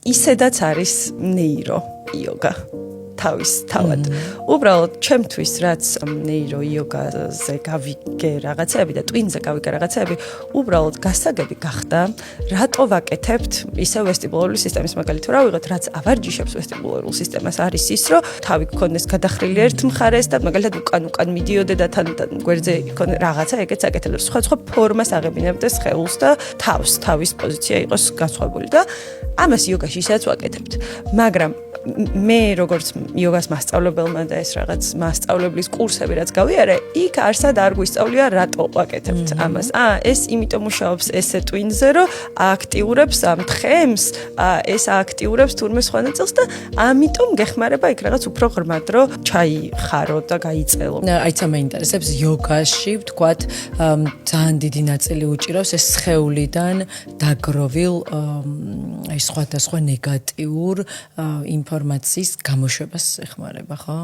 ისედაც არის ნეირო იოგა. თავად. უბრალოდ ჩემთვის რაც ნეირო იოგაზე გავიგე რაღაცები და ტვინზე გავიგე რაღაცები, უბრალოდ გასაგები გახდა, რატო ვაკეთებთ ისე ვესტიბულარული სისტემის მაგალითად რა ვიღოთ, რაც ავარჯიშებს ვესტიბულარულ სისტემას არის ის, რომ თავი გქონდეს გადახრილი ერთ მხარეს და მაგალითად უკან მიდიოდე და თან გვერდზე იქონე რაღაცა ეგეც აკეთებდა. სხვა ფორმას აღებინებდეს სხეულს და თავის პოზიცია იყოს განსხვავებული და ამას იოგაში ისედაც ვაკეთებთ. მაგრამ მე როგორც იოგას მასწავლებელმა და ეს რაღაც მასწავლებლის კურსები რაც გავიარე, იქ არსად არ გვისწავლია რატო ვაკეთებთ ამას. ეს იმიტომ მუშაობს ესე ტვინზე, რომ აქტიურებს ამ თხემს, ეს აქტიურებს თურმე სხვა ნაწილს და ამიტომ გეხმარება იქ რაღაც უფრო ღრმად, რომ ჩაიხარო და გაიწელო. აი ცა მეინტერესებს იოგაში, ვთქვათ, ძალიან დიდი ნაწილი უჭირავს ეს სხეულიდან დაგროვილ აი სხვადასხვა ნეგატიურ ინფორმაციის გამოშვებას ეხმარება, ხო?